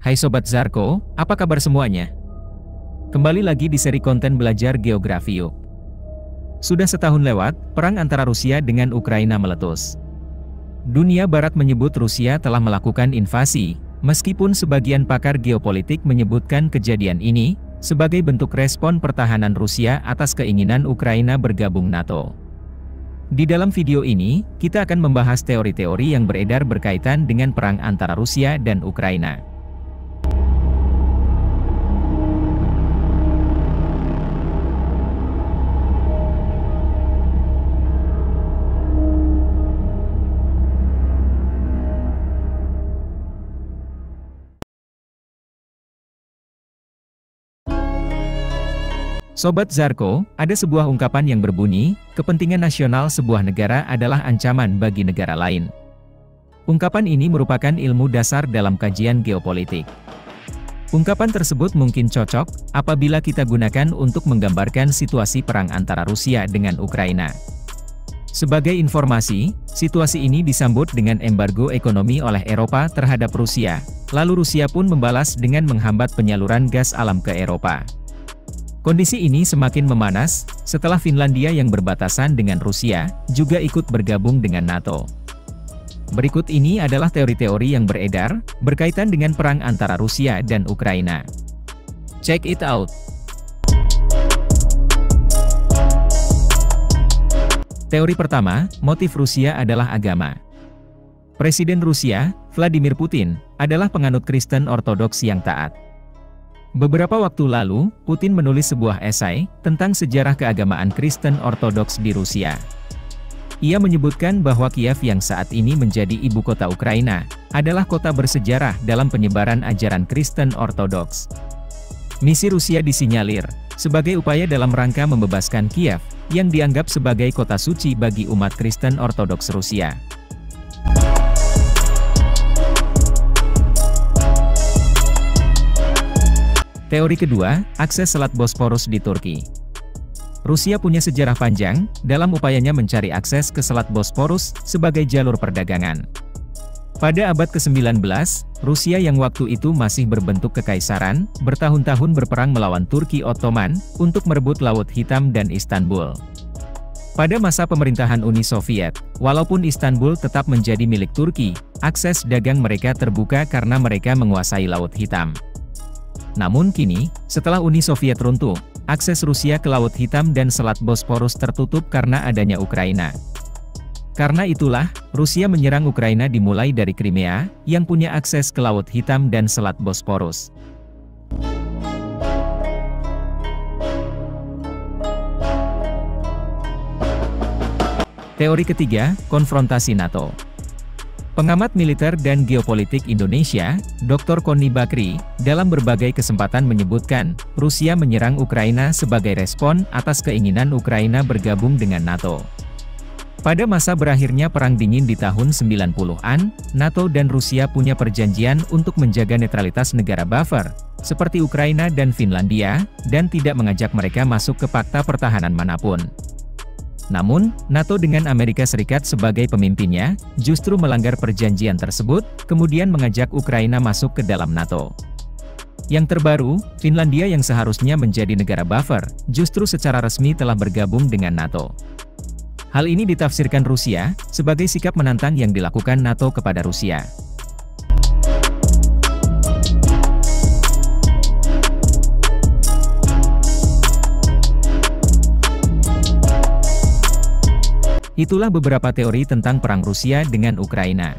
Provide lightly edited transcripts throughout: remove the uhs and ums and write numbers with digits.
Hai Sobat Zarko, apa kabar semuanya? Kembali lagi di seri konten belajar geografi yuk. Sudah setahun lewat, perang antara Rusia dengan Ukraina meletus. Dunia Barat menyebut Rusia telah melakukan invasi, meskipun sebagian pakar geopolitik menyebutkan kejadian ini sebagai bentuk respon pertahanan Rusia atas keinginan Ukraina bergabung NATO. Di dalam video ini, kita akan membahas teori-teori yang beredar berkaitan dengan perang antara Rusia dan Ukraina. Sobat Zarko, ada sebuah ungkapan yang berbunyi, kepentingan nasional sebuah negara adalah ancaman bagi negara lain. Ungkapan ini merupakan ilmu dasar dalam kajian geopolitik. Ungkapan tersebut mungkin cocok apabila kita gunakan untuk menggambarkan situasi perang antara Rusia dengan Ukraina. Sebagai informasi, situasi ini disambut dengan embargo ekonomi oleh Eropa terhadap Rusia, lalu Rusia pun membalas dengan menghambat penyaluran gas alam ke Eropa. Kondisi ini semakin memanas setelah Finlandia yang berbatasan dengan Rusia juga ikut bergabung dengan NATO. Berikut ini adalah teori-teori yang beredar berkaitan dengan perang antara Rusia dan Ukraina. Check it out. Teori pertama, motif Rusia adalah agama. Presiden Rusia, Vladimir Putin, adalah penganut Kristen Ortodoks yang taat. Beberapa waktu lalu, Putin menulis sebuah esai tentang sejarah keagamaan Kristen Ortodoks di Rusia. Ia menyebutkan bahwa Kiev yang saat ini menjadi ibu kota Ukraina, adalah kota bersejarah dalam penyebaran ajaran Kristen Ortodoks. Misi Rusia disinyalir sebagai upaya dalam rangka membebaskan Kiev, yang dianggap sebagai kota suci bagi umat Kristen Ortodoks Rusia. Teori kedua, akses Selat Bosporus di Turki. Rusia punya sejarah panjang dalam upayanya mencari akses ke Selat Bosporus sebagai jalur perdagangan. Pada abad ke-19, Rusia yang waktu itu masih berbentuk kekaisaran, bertahun-tahun berperang melawan Turki Ottoman untuk merebut Laut Hitam dan Istanbul. Pada masa pemerintahan Uni Soviet, walaupun Istanbul tetap menjadi milik Turki, akses dagang mereka terbuka karena mereka menguasai Laut Hitam. Namun kini, setelah Uni Soviet runtuh, akses Rusia ke Laut Hitam dan Selat Bosporus tertutup karena adanya Ukraina. Karena itulah, Rusia menyerang Ukraina dimulai dari Crimea, yang punya akses ke Laut Hitam dan Selat Bosporus. Teori ketiga, konfrontasi NATO. Pengamat militer dan geopolitik Indonesia, Dr. Koni Bakri, dalam berbagai kesempatan menyebutkan, Rusia menyerang Ukraina sebagai respon atas keinginan Ukraina bergabung dengan NATO. Pada masa berakhirnya Perang Dingin di tahun 90-an, NATO dan Rusia punya perjanjian untuk menjaga netralitas negara buffer, seperti Ukraina dan Finlandia, dan tidak mengajak mereka masuk ke fakta pertahanan manapun. Namun, NATO dengan Amerika Serikat sebagai pemimpinnya, justru melanggar perjanjian tersebut, kemudian mengajak Ukraina masuk ke dalam NATO. Yang terbaru, Finlandia yang seharusnya menjadi negara buffer, justru secara resmi telah bergabung dengan NATO. Hal ini ditafsirkan Rusia, sebagai sikap menantang yang dilakukan NATO kepada Rusia. Itulah beberapa teori tentang perang Rusia dengan Ukraina.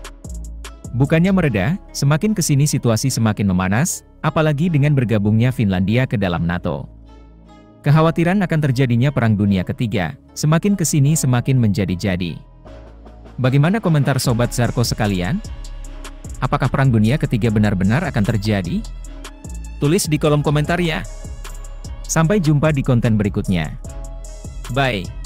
Bukannya mereda, semakin kesini situasi semakin memanas, apalagi dengan bergabungnya Finlandia ke dalam NATO. Kekhawatiran akan terjadinya Perang Dunia Ketiga, semakin kesini semakin menjadi-jadi. Bagaimana komentar Sobat Zarko sekalian? Apakah Perang Dunia Ketiga benar-benar akan terjadi? Tulis di kolom komentar ya. Sampai jumpa di konten berikutnya. Bye.